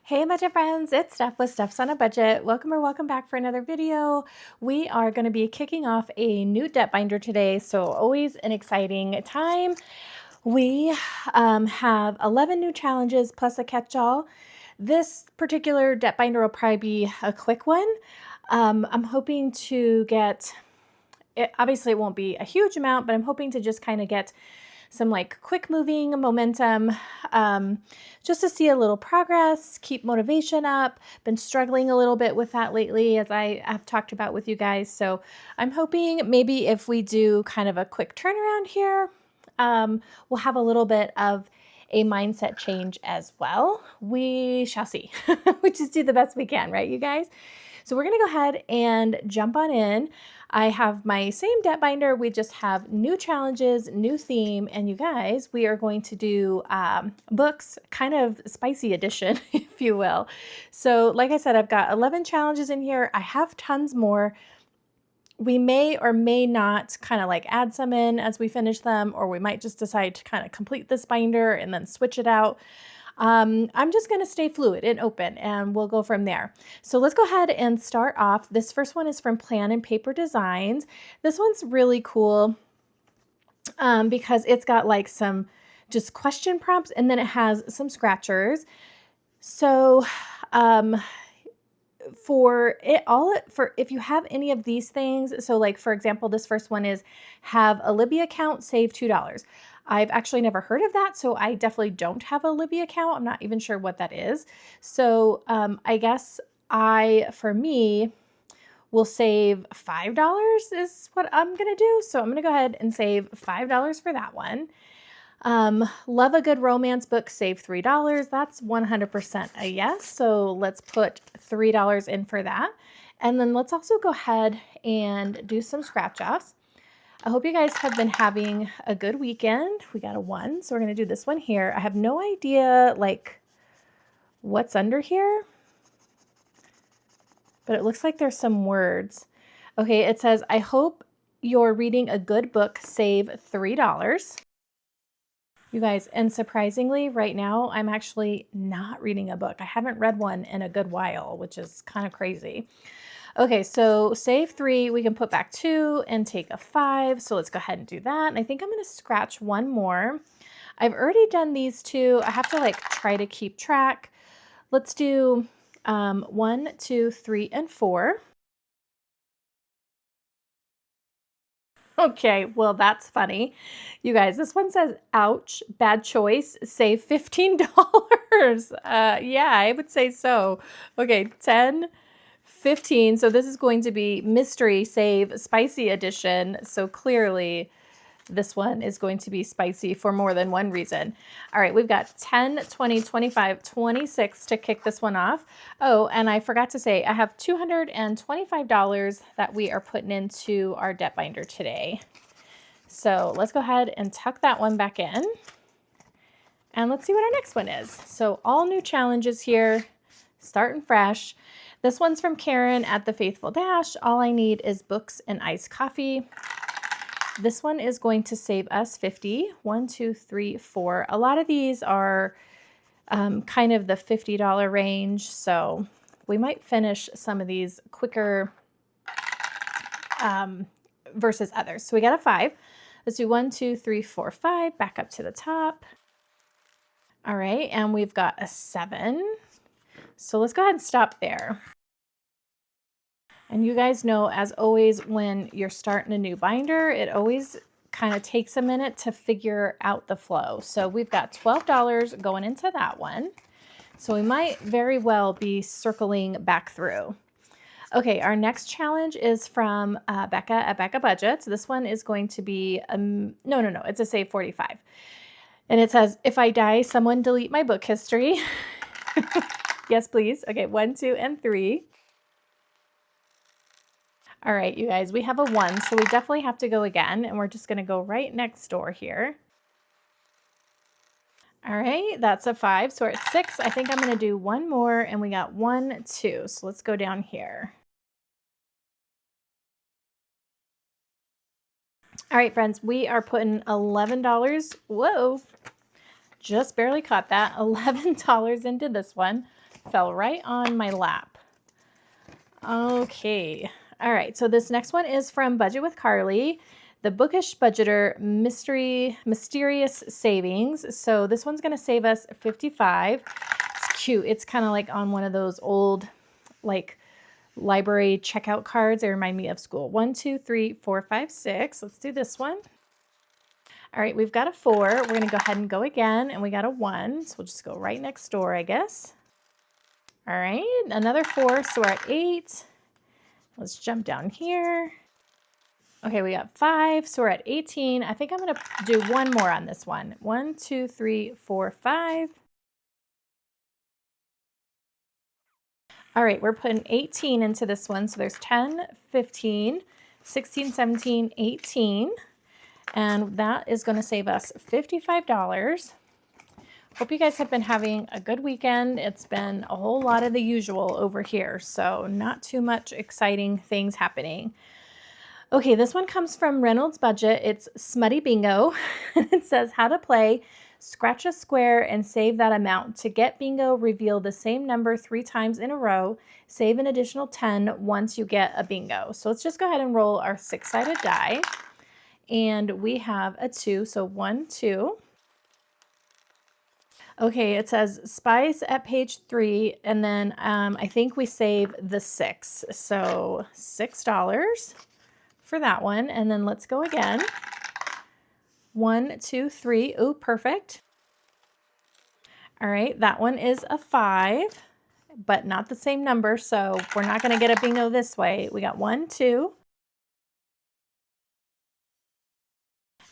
Hey budget friends, it's Steph with Stefsonabudget. Welcome back for another video. We are going to be kicking off a new debt binder today, so always an exciting time. We have 11 new challenges plus a catch-all. This particular debt binder will probably be a quick one. I'm hoping to get, obviously it won't be a huge amount, but I'm hoping to just kind of get some like quick moving momentum, just to see a little progress, keep motivation up. Been struggling a little bit with that lately, as I have talked about with you guys. So I'm hoping maybe if we do kind of a quick turnaround here, we'll have a little bit of a mindset change as well. We shall see. We just do the best we can, right, you guys? So we're going to go ahead and jump on in. I have my same debt binder. We just have new challenges, new theme, and you guys, we are going to do books, kind of spicy edition, if you will. So like I said, I've got 11 challenges in here. I have tons more. We may or may not kind of like add some in as we finish them, or we might just decide to kind of complete this binder and then switch it out. I'm just going to stay fluid and open, and we'll go from there. So let's go ahead and start off. This first one is from Plan and Paper Designs. This one's really cool because it's got like some just question prompts, and then it has some scratchers. So if you have any of these things, so like for example, this first one is have a Libby account, save $2. I've actually never heard of that, so I definitely don't have a Libby account. I'm not even sure what that is. So I guess for me, will save $5 is what I'm gonna do. So I'm gonna go ahead and save $5 for that one. Love a good romance book, save $3. That's 100% a yes. So let's put $3 in for that. And then let's also go ahead and do some scratch offs. I hope you guys have been having a good weekend. We got a 1, so we're going to do this one here. I have no idea like what's under here, but it looks like there's some words. Okay, it says, I hope you're reading a good book, save $3. You guys, and surprisingly, right now, I'm actually not reading a book. I haven't read one in a good while, which is kind of crazy. Okay, so save 3, we can put back 2 and take a 5. So let's go ahead and do that. And I think I'm going to scratch one more. I've already done these 2. I have to like try to keep track. Let's do 1, 2, 3, and 4. Okay, well, that's funny. You guys, this one says, ouch, bad choice, save $15. Yeah, I would say so. Okay, 10, 15. So this is going to be mystery save spicy edition. So clearly this one is going to be spicy for more than one reason. All right, we've got 10, 20, 25, 26 to kick this one off. Oh, and I forgot to say, I have $225 that we are putting into our debt binder today. So let's go ahead and tuck that one back in. And let's see what our next one is. So all new challenges here, starting fresh. This one's from Karen at the Faithful Dash. All I need is books and iced coffee. This one is going to save us 50. 1, 2, 3, 4. A lot of these are kind of the $50 range, so we might finish some of these quicker versus others. So we got a 5. Let's do 1, 2, 3, 4, 5. Back up to the top. All right, and we've got a 7. So let's go ahead and stop there. And you guys know, as always, when you're starting a new binder, it always kind of takes a minute to figure out the flow. So we've got $12 going into that one. So we might very well be circling back through. Okay, our next challenge is from Becca at Becca Budget. So this one is going to be, no, it's a save 45. And it says, if I die, someone delete my book history. Yes, please. Okay, 1, 2, and 3. All right, you guys, we have a 1, so we definitely have to go again, and we're just going to go right next door here. All right, that's a 5, so we're at 6. I think I'm going to do one more, and we got 1, 2, so let's go down here. All right, friends, we are putting $11. Whoa, just barely caught that. $11 into this one. fell right on my lap. Okay. All right. So this next one is from Budget with Carly, the Bookish Budgeter Mysterious Savings. So this one's going to save us $55. It's cute. It's kind of like on one of those old, like, library checkout cards. They remind me of school. 1, 2, 3, 4, 5, 6. Let's do this one. All right, we've got a 4. We're going to go ahead and go again, and we got a 1. So we'll just go right next door, I guess. All right, another 4, so we're at 8. Let's jump down here. Okay, we got 5, so we're at 18. I think I'm going to do one more on this one. 1, 2, 3, 4, 5. All right, we're putting 18 into this one. So there's 10, 15, 16, 17, 18. And that is going to save us $55. Hope you guys have been having a good weekend. It's been a whole lot of the usual over here, so not too much exciting things happening. Okay, this one comes from Reynolds Budget. It's Smutty Bingo. It says how to play, scratch a square and save that amount. To get bingo, reveal the same number 3 times in a row. Save an additional 10 once you get a bingo. So let's just go ahead and roll our 6-sided die. And we have a 2, so 1, 2. Okay, it says spice at page 3, and then I think we save the 6. So $6 for that one. And then let's go again. 1, 2, 3. Ooh, perfect. All right, that one is a 5, but not the same number, so we're not going to get a bingo this way. We got 1, 2.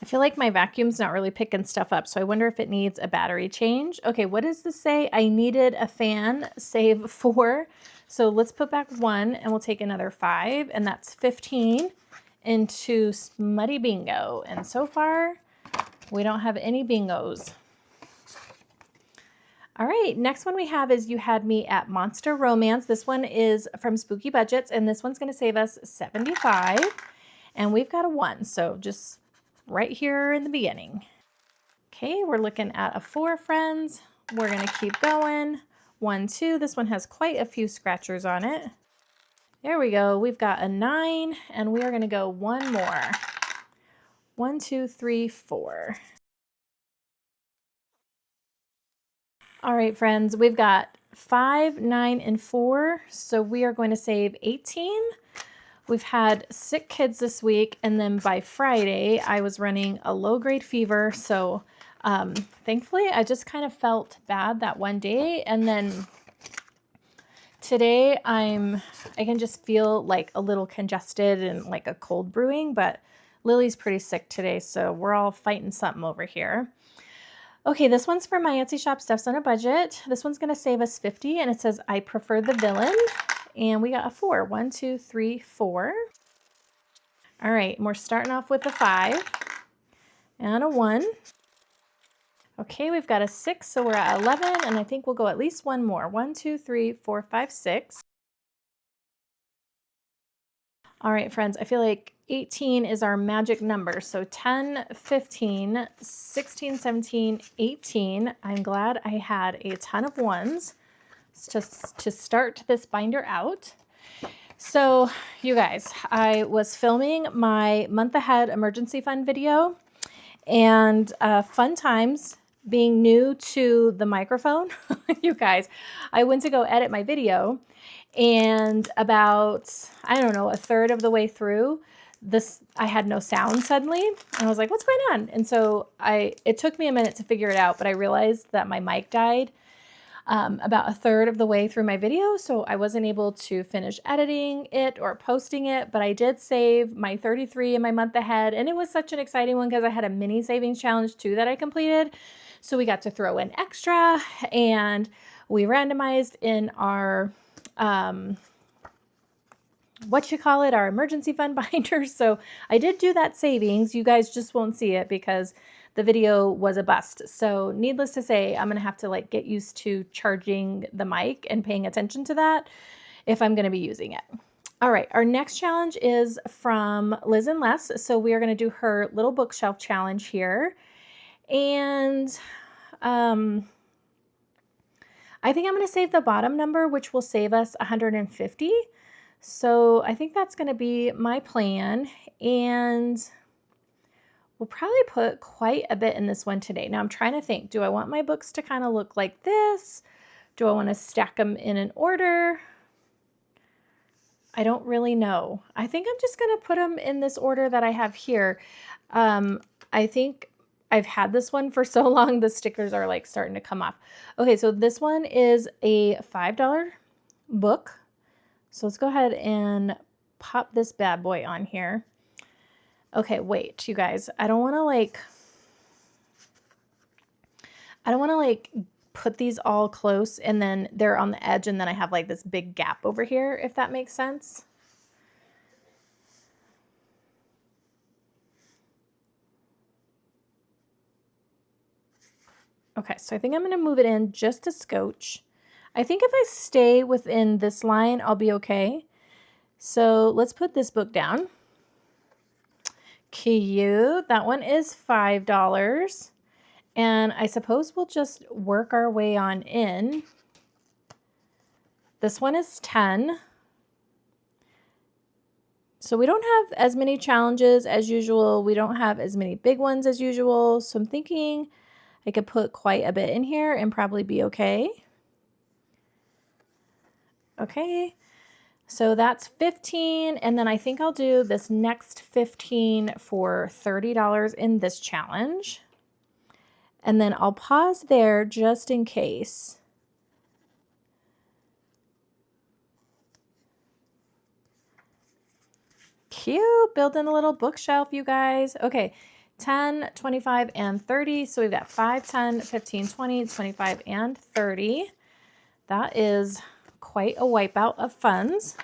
I feel like my vacuum's not really picking stuff up, so I wonder if it needs a battery change. Okay, what does this say? I needed a fan, save 4. So let's put back 1, and we'll take another 5, and that's 15 into Smutty Bingo. And so far, we don't have any bingos. All right, next one we have is You Had Me at Monster Romance. This one is from Spooky Budgets, and this one's going to save us $75. And we've got a 1, so just right here in the beginning. Okay, we're looking at a 4, friends. We're going to keep going. 1, 2. This one has quite a few scratchers on it. There we go. We've got a 9, and we are going to go one more. 1, 2, 3, 4. All right, friends, we've got 5, 9, and 4, so we are going to save 18. We've had sick kids this week, and then by Friday, I was running a low-grade fever, so thankfully, I just kind of felt bad that one day, and then today, I can just feel like a little congested and like a cold brewing, but Lily's pretty sick today, so we're all fighting something over here. Okay, this one's from my Etsy shop, Stefsonabudget. This one's going to save us 50, and it says, I prefer the villain. And we got a 4. 1, 2, 3, 4. All right, and we're starting off with a 5 and a 1. Okay, we've got a 6, so we're at 11, and I think we'll go at least one more. 1, 2, 3, 4, 5, 6. All right, friends, I feel like 18 is our magic number. So 10, 15, 16, 17, 18. I'm glad I had a ton of 1s to start this binder out. So you guys, I was filming my month ahead emergency fund video, and fun times being new to the microphone. You guys, I went to go edit my video, and about, I don't know, a third of the way through this, I had no sound suddenly, and I was like, what's going on? And so it took me a minute to figure it out, but I realized that my mic died about a third of the way through my video, so I wasn't able to finish editing it or posting it, but I did save my 33 in my month ahead, and it was such an exciting one because I had a mini savings challenge too that I completed, so we got to throw in extra, and we randomized in our our emergency fund binder. So I did do that savings. You guys just won't see it because the video was a bust. So needless to say, I'm going to have to like get used to charging the mic and paying attention to that if I'm going to be using it. All right, our next challenge is from Liz and Les. So we are going to do her little bookshelf challenge here. And I think I'm going to save the bottom number, which will save us 150. So I think that's going to be my plan. And we'll probably put quite a bit in this one today. Now I'm trying to think, do I want my books to kind of look like this? Do I want to stack them in an order? I don't really know. I think I'm just going to put them in this order that I have here. I think I've had this one for so long, the stickers are like starting to come off. Okay, so this one is a $5 book. So let's go ahead and pop this bad boy on here. Okay, wait, you guys, I don't want to like put these all close and then they're on the edge and then I have like this big gap over here, if that makes sense. Okay, so I think I'm going to move it in just a scotch. I think if I stay within this line, I'll be okay. So let's put this book down. Cute. That one is $5. And I suppose we'll just work our way on in. This one is 10. So we don't have as many challenges as usual. We don't have as many big ones as usual. So I'm thinking I could put quite a bit in here and probably be okay. Okay, so that's 15, and then I think I'll do this next 15 for $30 in this challenge. And then I'll pause there just in case. Cute, building a little bookshelf, you guys. Okay, 10, 25, and 30. So we've got 5, 10, 15, 20, 25, and 30. That is quite a wipeout of funds.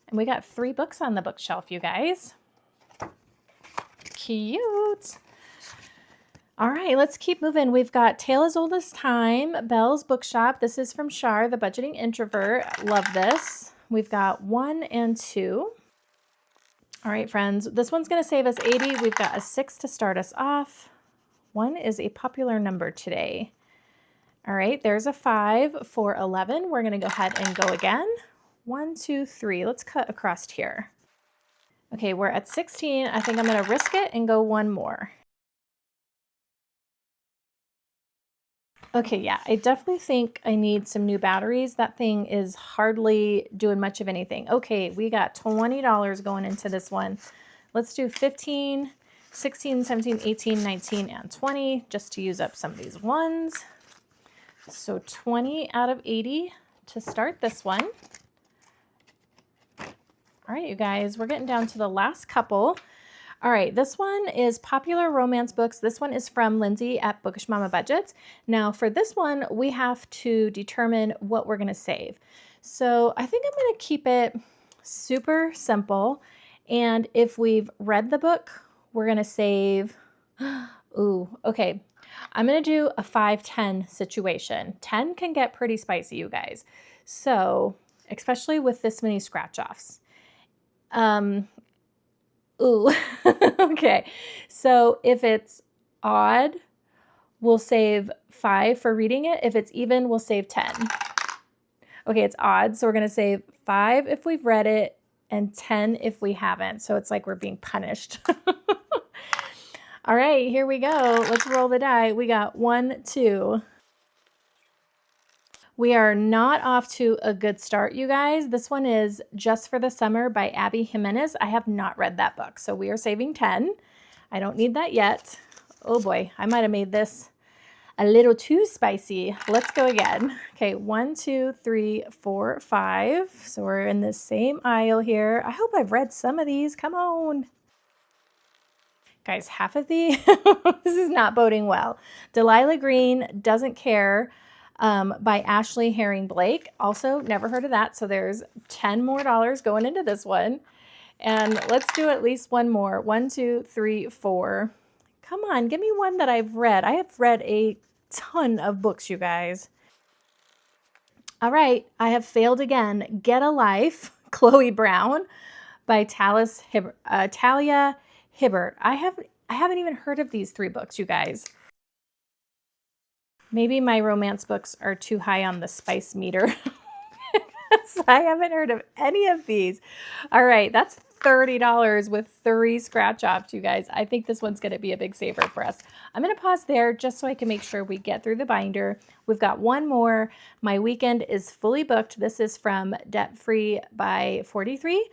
And we got 3 books on the bookshelf, you guys. Cute. All right, let's keep moving. We've got Tale as Old as Time, Belle's Bookshop. This is from Shar, the Budgeting Introvert. Love this. We've got 1 and 2. All right, friends, this one's going to save us 80. We've got a 6 to start us off. 1 is a popular number today. All right, there's a 5 for 11. We're going to go ahead and go again. 1, 2, 3. Let's cut across here. Okay, we're at 16. I think I'm going to risk it and go 1 more. Okay, yeah, I definitely think I need some new batteries. That thing is hardly doing much of anything. Okay, we got $20 going into this one. Let's do 15, 16, 17, 18, 19, and 20 just to use up some of these ones. So 20 out of 80 to start this one. All right, you guys, we're getting down to the last couple. All right, this one is Popular Romance Books. This one is from Lindsay at Bookish Mama Budgets. Now for this one, we have to determine what we're gonna save. So I think I'm gonna keep it super simple. And if we've read the book, we're gonna save, ooh, okay. I'm gonna do a 5-10 situation. 10 can get pretty spicy, you guys. So, especially with this many scratch-offs. Ooh, okay. So if it's odd, we'll save 5 for reading it. If it's even, we'll save 10. Okay, it's odd, so we're gonna save 5 if we've read it and 10 if we haven't. So it's like we're being punished. All right, here we go. Let's roll the die. We got 1, 2. We are not off to a good start, you guys. This one is Just for the Summer by Abby Jimenez. I have not read that book, so we are saving 10. I don't need that yet. Oh boy, I might have made this a little too spicy. Let's go again. Okay, 1, 2, 3, 4, 5. So we're in the same aisle here. I hope I've read some of these. Come on. Guys, half of the, this is not boding well. Delilah Green Doesn't Care by Ashley Herring Blake. Also, never heard of that. So there's 10 more dollars going into this one. And let's do at least one more. 1, 2, 3, 4. Come on, give me one that I've read. I have read a ton of books, you guys. All right, I have failed again. Get a Life, Chloe Brown by Talia Hibbert. I haven't even heard of these 3 books, you guys. Maybe my romance books are too high on the spice meter. I haven't heard of any of these. All right, that's $30 with 3 scratch offs, you guys. I think this one's going to be a big saver for us. I'm going to pause there just so I can make sure we get through the binder. We've got one more. My weekend is fully booked. This is from Debt Free by 43.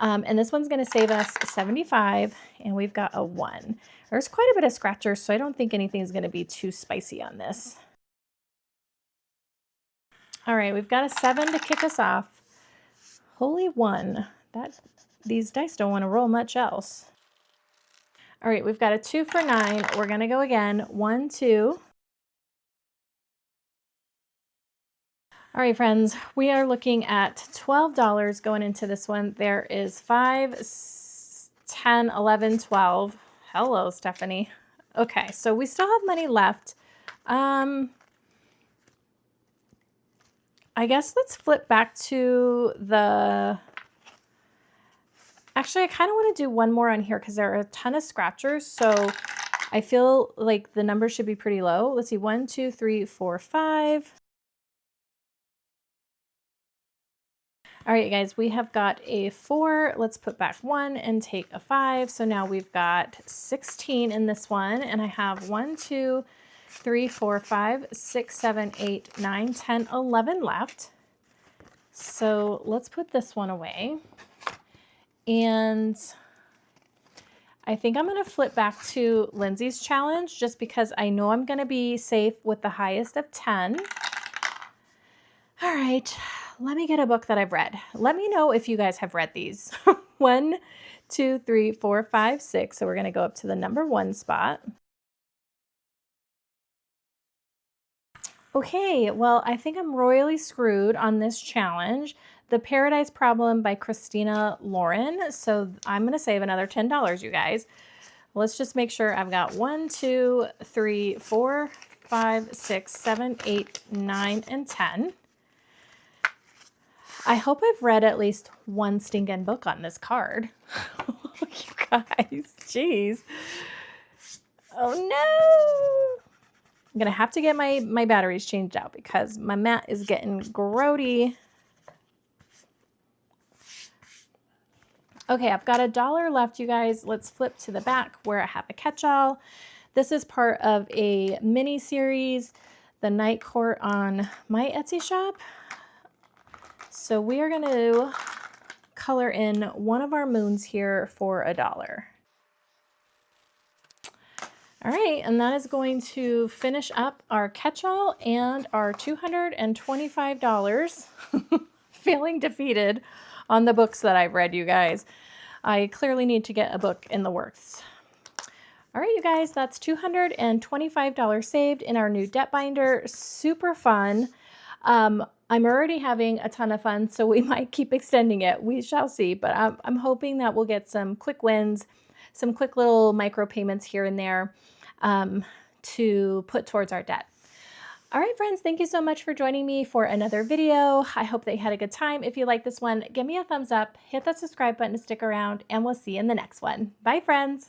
And this one's going to save us 75, and we've got a 1. There's quite a bit of scratchers, so I don't think anything's going to be too spicy on this. All right, we've got a 7 to kick us off. Holy 1. These dice don't want to roll much else. All right, we've got a 2 for 9. We're going to go again. 1, 2. All right, friends, we are looking at $12 going into this one. There is 5, 10, 11, 12. Hello, Stephanie. Okay, so we still have money left. I guess let's flip back to the... Actually, I kind of want to do one more on here because there are a ton of scratchers. So I feel like the number should be pretty low. Let's see, 1, 2, 3, 4, 5. All right, guys, we have got a 4. Let's put back 1 and take a 5. So now we've got 16 in this one. And I have 1, 2, 3, 4, 5, 6, 7, 8, 9, 10, 11 left. So let's put this one away. And I think I'm going to flip back to Lindsay's challenge just because I know I'm going to be safe with the highest of 10. All right, let me get a book that I've read. Let me know if you guys have read these. 1, 2, 3, 4, 5, 6. So we're going to go up to the number 1 spot. Okay, well, I think I'm royally screwed on this challenge. The Paradise Problem by Christina Lauren. So I'm going to save another $10, you guys. Let's just make sure I've got 1, 2, 3, 4, 5, 6, 7, 8, 9, and 10. I hope I've read at least one stinking book on this card. You guys, jeez. Oh no! I'm gonna have to get my batteries changed out because my mat is getting grody. Okay, I've got $1 left, you guys. Let's flip to the back where I have a catch-all. This is part of a mini series, The Night Court, on my Etsy shop. So we are going to color in one of our moons here for $1. All right, and that is going to finish up our catch-all and our $225. Feeling defeated on the books that I've read, you guys. I clearly need to get a book in the works. All right, you guys, that's $225 saved in our new debt binder. Super fun. I'm already having a ton of fun, so we might keep extending it. We shall see, but I'm hoping that we'll get some quick wins, some quick little micro payments here and there to put towards our debt. All right, friends, thank you so much for joining me for another video. I hope that you had a good time. If you like this one, give me a thumbs up, hit that subscribe button to stick around, and we'll see you in the next one. Bye, friends.